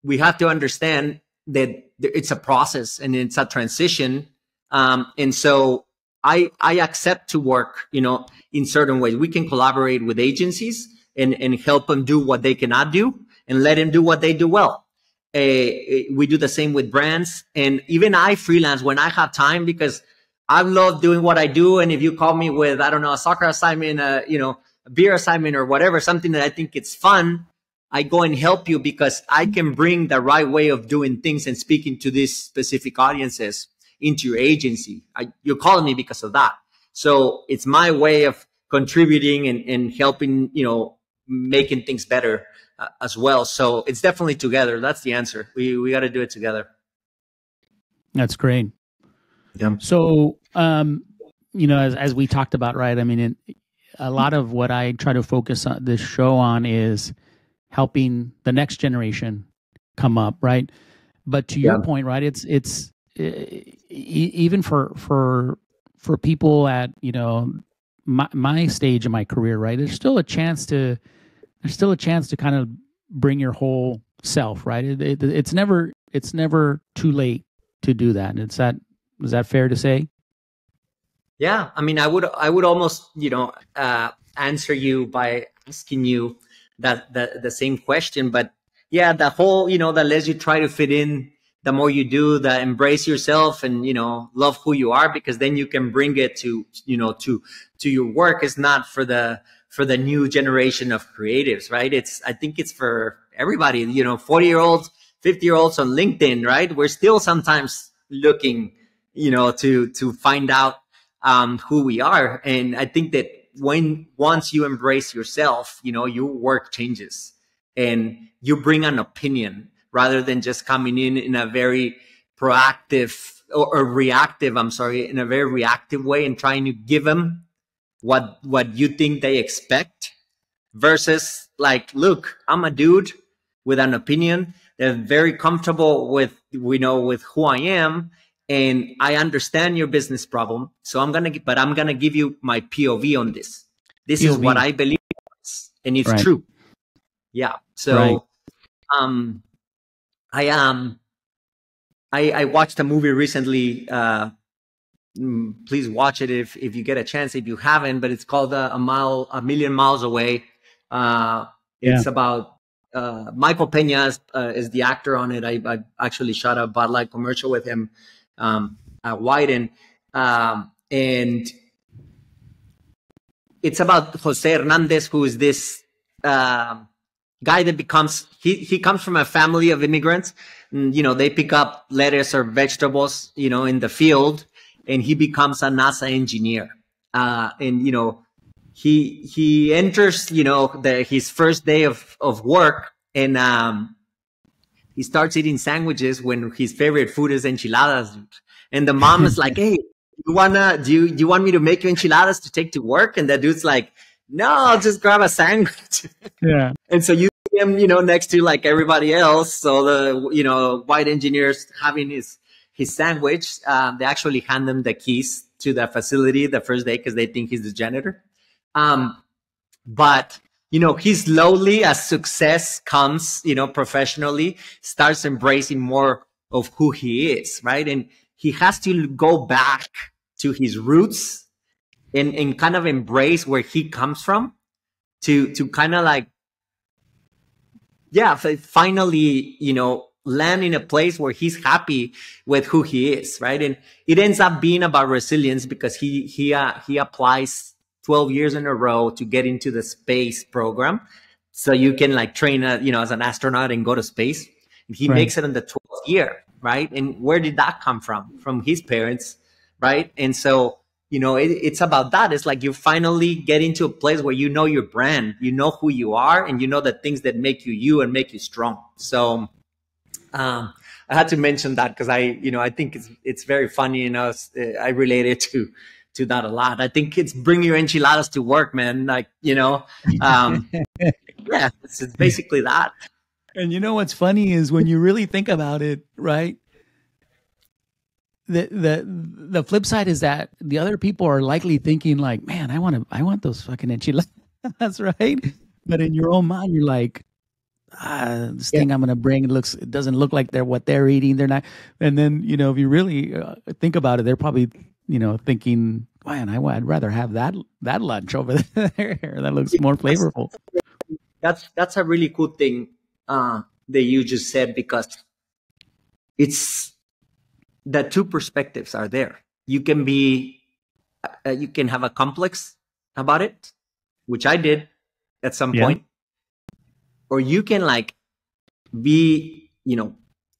we have to understand that it's a process and it's a transition. And so I accept to work, in certain ways. We can collaborate with agencies and help them do what they cannot do and let them do what they do well. We do the same with brands. And even I freelance when I have time, because I love doing what I do. And if you call me with, I don't know, a soccer assignment, a beer assignment or whatever, something that I think it's fun, I go and help you because I can bring the right way of doing things and speaking to these specific audiences into your agency. You're calling me because of that. So it's my way of contributing and helping, making things better as well. So it's definitely together. That's the answer. We got to do it together. That's great. Yeah. So, as we talked about, right? I mean, a lot of what I try to focus on this show on is helping the next generation come up, right? But to your point, right? It's even for people at my stage in my career, right? There's still a chance to kind of bring your whole self, right? It's never too late to do that. Is that fair to say? Yeah, I mean, I would almost answer you by asking you that the same question, but yeah, the whole the less you try to fit in, the more you do, the embrace yourself and love who you are, because then you can bring it to your work. It's not for the new generation of creatives, right? I think it's for everybody, 40-year-olds, 50-year-olds on LinkedIn, right? We're still sometimes looking, to find out who we are. And I think that once you embrace yourself, your work changes and you bring an opinion rather than just coming in a very proactive or reactive, in a very reactive way and trying to give them what you think they expect, versus like, look, I'm a dude with an opinion. They're very comfortable with who I am, and I understand your business problem. So I'm gonna give you my POV on this. This is what I believe, and it's true. Yeah. So, I watched a movie recently please watch it if you get a chance, if you haven't, but it's called A Million Miles Away. It's about Michael Pena is the actor on it. I actually shot a Bud Light commercial with him at Wyden. And it's about Jose Hernandez, who is this guy that he comes from a family of immigrants. And, they pick up lettuce or vegetables, in the field, and he becomes a NASA engineer. And, he enters, his first day of work, and he starts eating sandwiches when his favorite food is enchiladas. And the mom is like, hey, do you want me to make you enchiladas to take to work? And the dude's like, no, I'll just grab a sandwich. Yeah. And so you see him, next to like everybody else. So the, white engineers having his sandwich, they actually hand him the keys to the facility the first day because they think he's the janitor. But, he slowly, as success comes, professionally, starts embracing more of who he is, right? And he has to go back to his roots and kind of embrace where he comes from to kind of like, finally, land in a place where he's happy with who he is, right? And it ends up being about resilience because he applies 12 years in a row to get into the space program. So you can like train, as an astronaut and go to space. And he makes it in the 12th year, right? And where did that come from? From his parents, right? And so, it's about that. It's like you finally get into a place where you know your brand, you know who you are, and you know the things that make you you and make you strong. So I had to mention that because I think it's very funny, I related to that a lot. I think it's bring your enchiladas to work, man. Like, it's basically that. And what's funny is when you really think about it, right? The flip side is that the other people are likely thinking like, man, I want those fucking enchiladas, right? But in your own mind, you're like, this thing I'm going to bring, it doesn't look like what they're eating. They're not. And then, if you really think about it, they're probably, thinking, man, I'd rather have that lunch over there. That looks more flavorful. That's a really cool thing that you just said, because it's the two perspectives are there. You can have a complex about it, which I did at some point, or you can like be,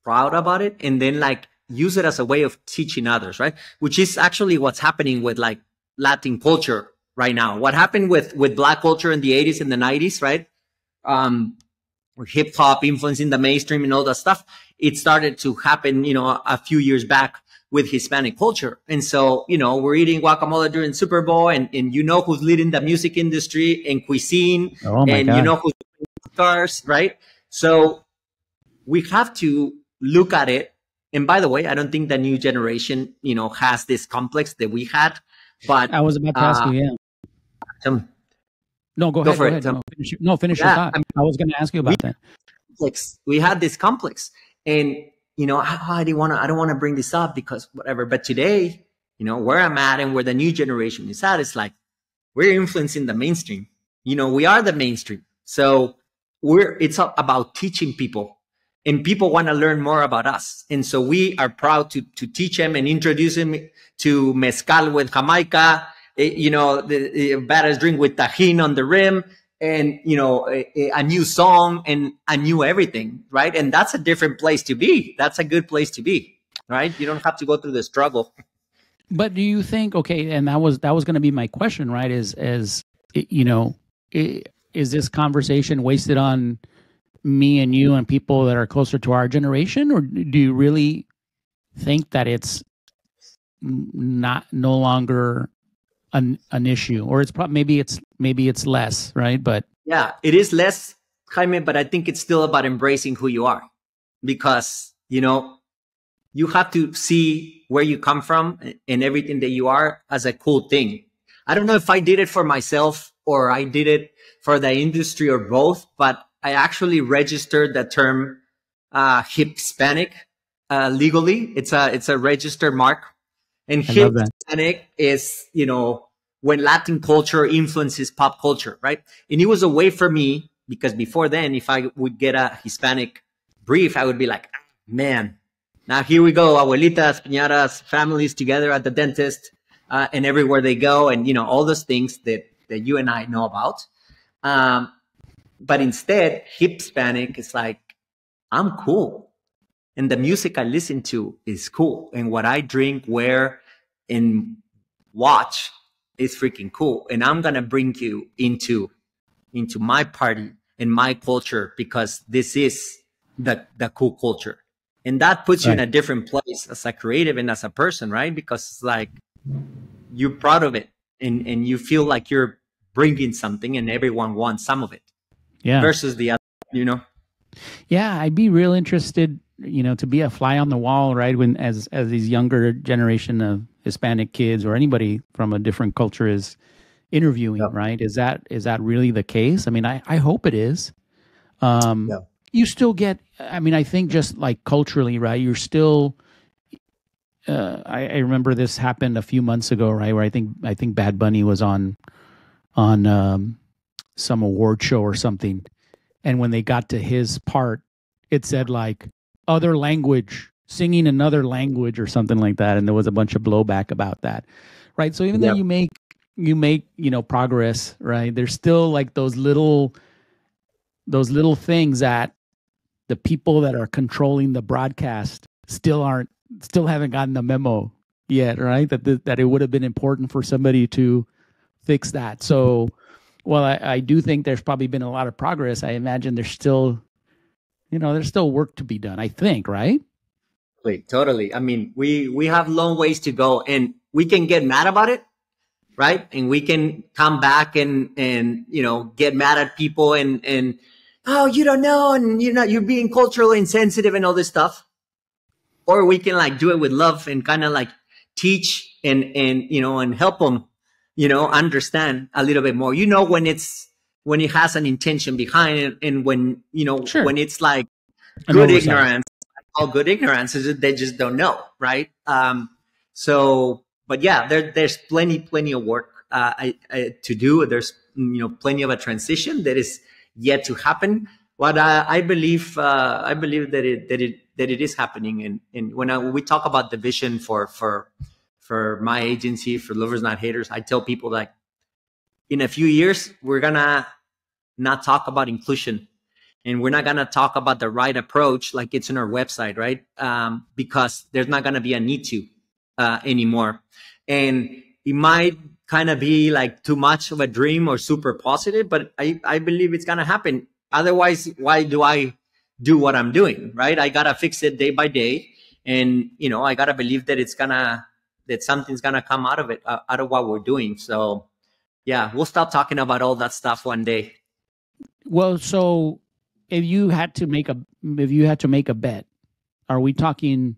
proud about it and then like use it as a way of teaching others, right? Which is actually what's happening with like Latin culture right now. What happened with Black culture in the 80s and the 90s, right? Or hip hop influencing the mainstream and all that stuff. It started to happen, a few years back with Hispanic culture. And so, we're eating guacamole during Super Bowl and who's leading the music industry and cuisine. Oh my God. Who's stars, right? So we have to look at it. And by the way, I don't think the new generation, has this complex that we had. But I was about to ask you, No, go ahead. Finish your thought. I was going to ask you about that. We had this complex, and I don't want to bring this up because whatever. But today, where I'm at and where the new generation is at, it's like we're influencing the mainstream. We are the mainstream, so it's about teaching people. And people want to learn more about us. And so we are proud to teach them and introduce them to mezcal with Jamaica, the baddest drink with tajin on the rim, and, a new song and a new everything, right? And that's a different place to be. That's a good place to be, right? You don't have to go through the struggle. But do you think, okay, and that was going to be my question, right? Is this conversation wasted on me and you and people that are closer to our generation, or do you really think that it's no longer an issue, or it's maybe it's less, right? But yeah, it is less, Jaime, but I think it's still about embracing who you are, because you have to see where you come from and everything that you are as a cool thing. I don't know if I did it for myself or I did it for the industry or both, but I actually registered the term Hispanic legally. It's a registered mark, and hip Hispanic is, you know, when Latin culture influences pop culture, right? And it was a way for me, because before then, if I would get a Hispanic brief, I would be like, ah, man, now here we go, abuelitas, piñatas, families together at the dentist, and everywhere they go, and, you know, all those things that you and I know about. But instead, hip Hispanic is like, I'm cool. And the music I listen to is cool. And what I drink, wear, and watch is freaking cool. And I'm going to bring you into my party and my culture, because this is the cool culture. And that puts you in a different place as a creative and as a person, right? Because it's like, you're proud of it, and you feel like you're bringing something and everyone wants some of it. Yeah. Versus the other, you know? Yeah, I'd be real interested, you know, to be a fly on the wall, right? When as these younger generation of Hispanic kids or anybody from a different culture is interviewing, right? Is that really the case? I mean, I hope it is. You still get, I mean, I think just like culturally, right? You're still, I remember this happened a few months ago, right? Where I think Bad Bunny was on some award show or something. And when they got to his part, it said like other language, singing another language or something like that. And there was a bunch of blowback about that. Right. So even though you make, you know, progress, right? There's still like those little things that the people that are controlling the broadcast still haven't gotten the memo yet, right? That it would have been important for somebody to fix that. So, well, I do think there's probably been a lot of progress. I imagine there's still work to be done, I think, right? Totally. I mean, we have long ways to go, and we can get mad about it, right? And we can come back and you know, get mad at people and oh, you don't know, and you're being culturally insensitive and all this stuff. Or we can like do it with love and kind of like teach and you know, and help them, you know, understand a little bit more, you know, when it has an intention behind it, and when, you know, when it's like good ignorance, all good ignorance is they just don't know, right? So, but yeah, there's plenty of work to do. There's, you know, plenty of a transition that is yet to happen. But I believe that it is happening. And when we talk about the vision for my agency, for Lovers Not Haters, I tell people like, in a few years, we're gonna not talk about inclusion, and we're not gonna talk about the right approach like it's on our website, right? Because there's not gonna be a need to anymore, and it might kind of be like too much of a dream or super positive, but I believe it's gonna happen. Otherwise, why do I do what I'm doing, right? I gotta fix it day by day, and you know, I gotta believe that that something's gonna come out of it, out of what we're doing. So yeah, we'll stop talking about all that stuff one day. Well, so if you had to make a bet, are we talking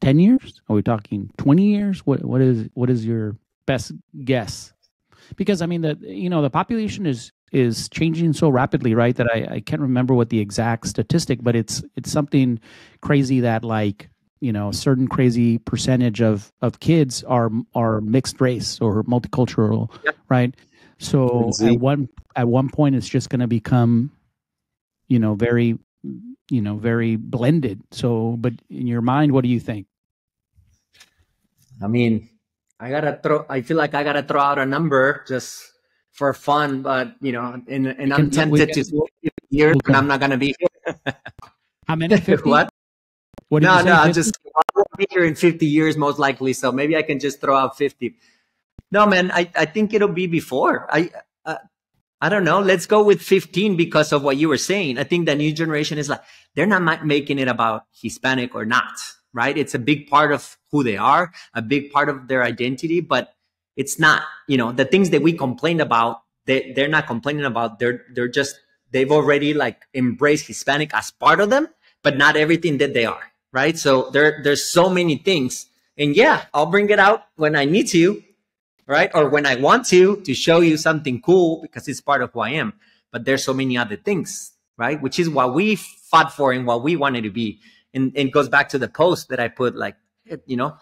10 years? Are we talking 20 years? What is your best guess? Because I mean, the population is changing so rapidly, right? That I can't remember what the exact statistic, but it's something crazy that, like, you know, a certain crazy percentage of kids are mixed race or multicultural, right? So at one point, it's just going to become, you know, very blended. So, but in your mind, what do you think? I mean, I feel like I gotta throw out a number just for fun, but you know, and I'm tempted to 50 years, and I'm not gonna be here. How many? 50? What? What did you say? I won't be here in 50 years, most likely. So maybe I can just throw out 50. No, man, I think it'll be before. I don't know. Let's go with 15 because of what you were saying. I think the new generation is like, they're not making it about Hispanic or not, right? It's a big part of who they are, a big part of their identity, but it's not, you know, the things that we complain about, they're not complaining about. They've already like embraced Hispanic as part of them, but not everything that they are, right? So there's so many things. And yeah, I'll bring it out when I need to, right? Or when I want to show you something cool because it's part of who I am. But there's so many other things, right? Which is what we fought for and what we wanted to be. And it goes back to the post that I put, like, you know,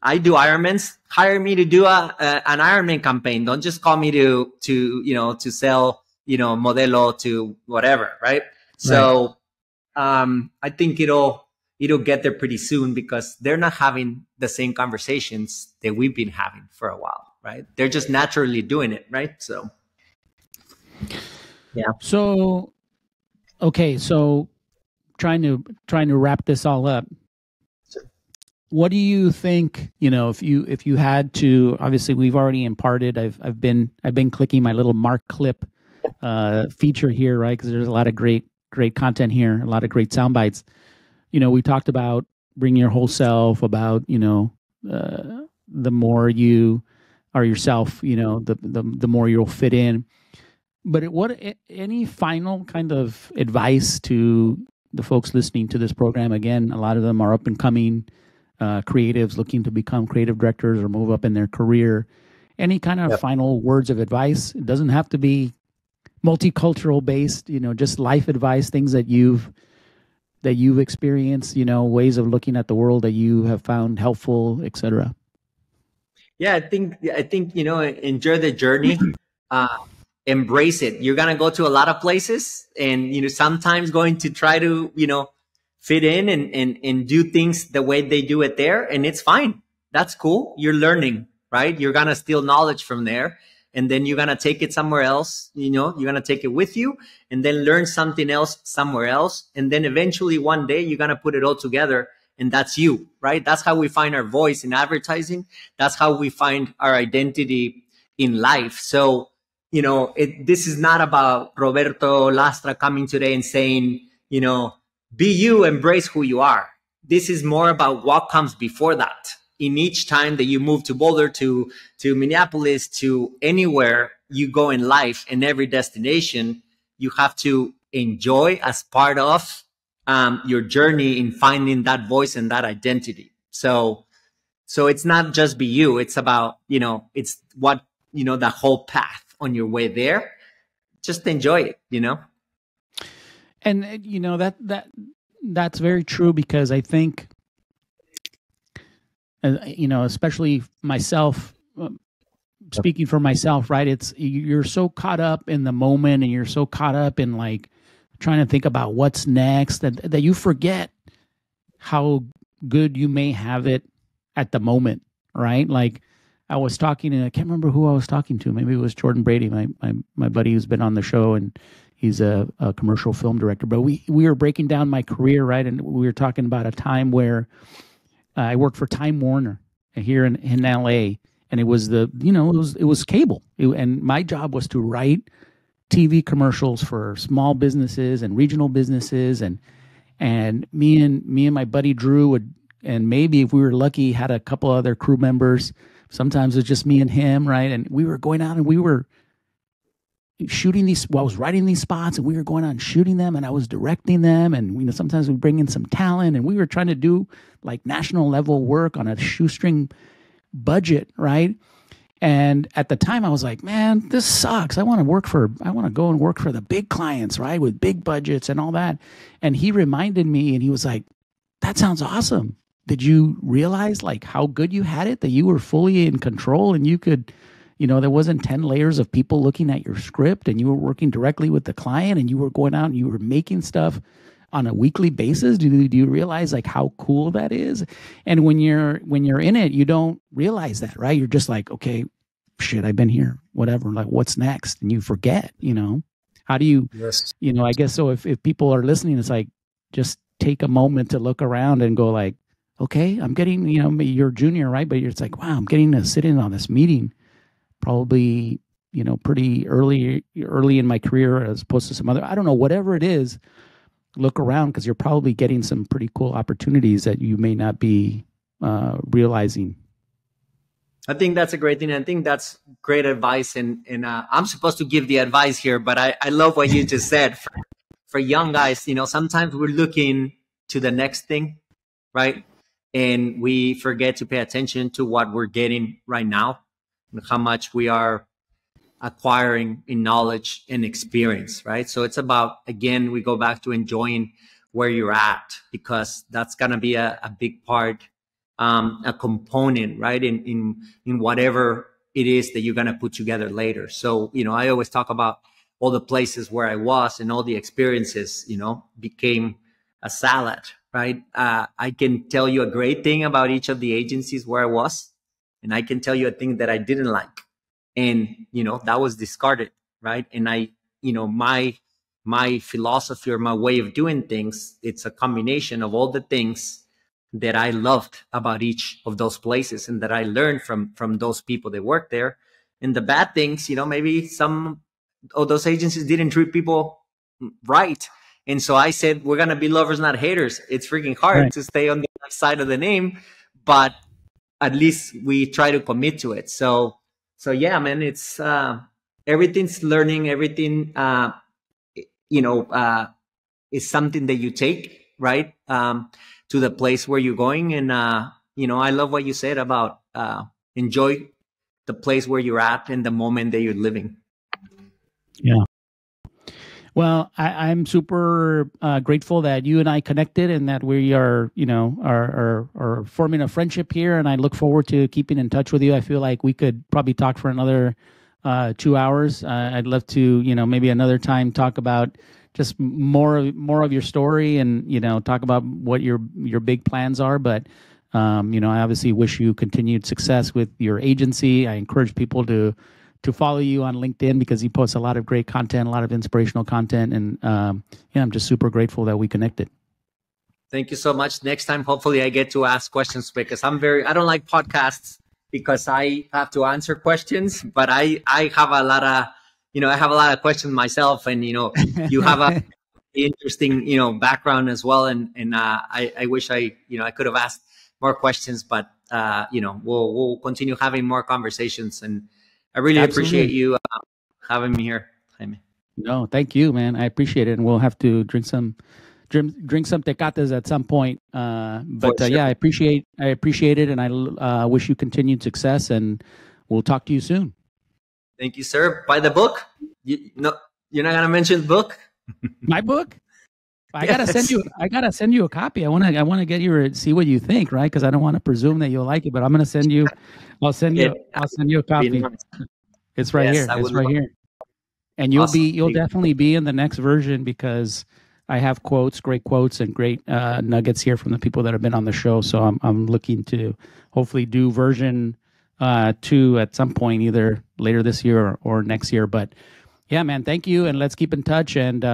I do Ironmans. Hire me to do an Ironman campaign. Don't just call me to to sell Modelo to whatever, right? So I think it'll get there pretty soon, because they're not having the same conversations that we've been having for a while, right? They're just naturally doing it, right? So yeah. So okay, so trying to wrap this all up. What do you think, if you had to, obviously we've already imparted, I've been clicking my little mark clip feature here, right? Because there's a lot of great content here, a lot of great sound bites. We talked about bringing your whole self, about, the more you are yourself, the more you'll fit in. But any final kind of advice to the folks listening to this program? Again, a lot of them are up and coming creatives looking to become creative directors or move up in their career. Any kind of final words of advice? It doesn't have to be multicultural based, just life advice, things that you've experienced, ways of looking at the world that you have found helpful, etc. Yeah, I think enjoy the journey. Embrace it. You're gonna go to a lot of places, and sometimes going to try to fit in and do things the way they do it there, and it's fine. That's cool. You're learning, right? You're gonna steal knowledge from there, and then you're gonna take it somewhere else. You're gonna take it with you, and then learn something else somewhere else, and then eventually one day you're gonna put it all together, and that's you, right? That's how we find our voice in advertising. That's how we find our identity in life. So this is not about Roberto Lastra coming today and saying, be you, embrace who you are. This is more about what comes before that. In each time that you move to Boulder, to Minneapolis, to anywhere you go in life, and every destination, you have to enjoy as part of your journey in finding that voice and that identity. So it's not just be you. It's about, it's what, the whole path on your way there. Just enjoy it, And that's very true, because I think, especially myself, speaking for myself, right? It's, you're so caught up in the moment, and you're so caught up in like trying to think about what's next, that you forget how good you may have it at the moment, right? Like I was talking, and I can't remember who I was talking to. Maybe it was Jordan Brady, my buddy who's been on the show, and he's a commercial film director. But we were breaking down my career, right? And we were talking about a time where I worked for Time Warner here in LA, and it was it was cable, and my job was to write TV commercials for small businesses and regional businesses, and me and my buddy Drew would, and maybe if we were lucky, had a couple other crew members. Sometimes it was just me and him, right? And we were going out and we were shooting these. Well, I was writing these spots, and we were going out and shooting them, and I was directing them. And sometimes we bring in some talent, and we were trying to do like national level work on a shoestring budget, right? And at the time, I was like, man, this sucks. I want to go and work for the big clients, right, with big budgets and all that. And he reminded me, and he was like, that sounds awesome. Did you realize like how good you had it, that you were fully in control, and you could, there wasn't 10 layers of people looking at your script, and you were working directly with the client, and you were going out and you were making stuff on a weekly basis? Do you realize like how cool that is? And when you're in it, you don't realize that, right? You're just like, okay, shit, I've been here, whatever, like what's next? And you forget, how do you, Yes. I guess so if people are listening, it's like, just take a moment to look around and go like, okay, I'm getting, you're junior, right? But it's like, wow, I'm getting to sit in on this meeting probably, pretty early in my career, as opposed to some other, I don't know, whatever it is, look around, because you're probably getting some pretty cool opportunities that you may not be realizing. I think that's a great thing. I think that's great advice. And I'm supposed to give the advice here, but I love what you just said. For young guys, sometimes we're looking to the next thing, right? And we forget to pay attention to what we're getting right now, and how much we are acquiring in knowledge and experience, right? So it's about, again, we go back to enjoying where you're at, because that's going to be a big part a component, right, in whatever it is that you're going to put together later. So, I always talk about all the places where I was and all the experiences, became a salad, right? I can tell you a great thing about each of the agencies where I was, and I can tell you a thing that I didn't like. And, that was discarded, right? And my philosophy or my way of doing things, it's a combination of all the things that I loved about each of those places and that I learned from those people that work there. And the bad things, maybe some of those agencies didn't treat people right. And so I said, we're going to be lovers, not haters. It's freaking hard to stay on the left side of the name, but at least we try to commit to it. So yeah, man, it's, everything's learning, everything, is something that you take, right, to the place where you're going. And, I love what you said about enjoy the place where you're at and the moment that you're living. Yeah. Well, I'm super grateful that you and I connected and that we are, are forming a friendship here. And I look forward to keeping in touch with you. I feel like we could probably talk for another 2 hours. I'd love to, maybe another time talk about just more of your story and, talk about what your big plans are. But, I obviously wish you continued success with your agency. I encourage people to follow you on LinkedIn because you post a lot of great content, a lot of inspirational content. And, I'm just super grateful that we connected. Thank you so much. Next time, hopefully I get to ask questions because I don't like podcasts because I have to answer questions, but I have a lot of, I have a lot of questions myself, and, you have a interesting, background as well. And I wish I could have asked more questions, but, we'll continue having more conversations. And I really appreciate you having me here, Jaime. No, thank you, man. I appreciate it. And we'll have to drink some tecates at some point. But sure. Yeah, I appreciate it. And I wish you continued success, and we'll talk to you soon. Thank you, sir. Buy the book. You're not going to mention the book? My book? I gotta send you a copy. I want to get you see what you think, right? Because I don't want to presume that you'll like it, but I'm gonna send you. I'll send you a copy. It's right here. It's right here. And you'll definitely be in the next version because I have great quotes and great nuggets here from the people that have been on the show. So I'm looking to hopefully do version 2 at some point, either later this year or next year. But yeah, man, thank you, and let's keep in touch. And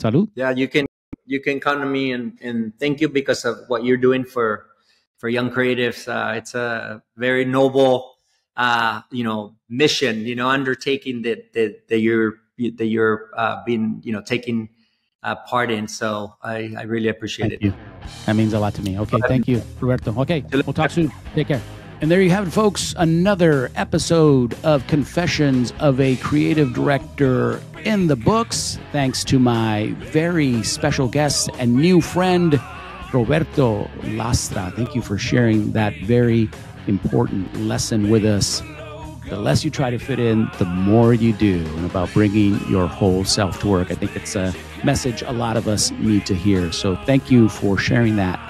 salud. Yeah, you can count on me, and thank you because of what you're doing for young creatives. It's a very noble, mission, undertaking that you're being, taking part in. So I really appreciate it. Thank you. That means a lot to me. Okay, thank you, Roberto. Okay, we'll talk soon. Take care. And there you have it, folks. Another episode of Confessions of a Creative Director in the books. Thanks to my very special guest and new friend, Roberto Lastra. Thank you for sharing that very important lesson with us. The less you try to fit in, the more you do, and about bringing your whole self to work. I think it's a message a lot of us need to hear. So thank you for sharing that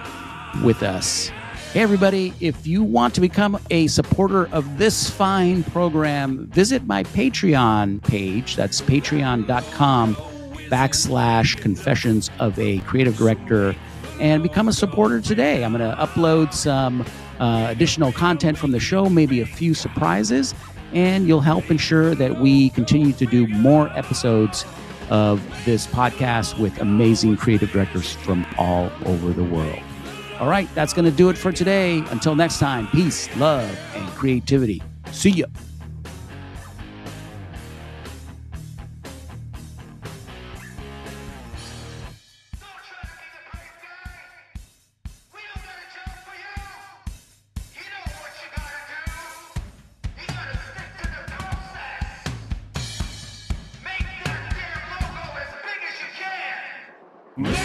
with us. Hey, everybody, if you want to become a supporter of this fine program, visit my Patreon page. That's patreon.com/confessions of a creative director, and become a supporter today. I'm going to upload some additional content from the show, maybe a few surprises, and you'll help ensure that we continue to do more episodes of this podcast with amazing creative directors from all over the world. All right, that's going to do it for today. Until next time, peace, love, and creativity. See ya. Make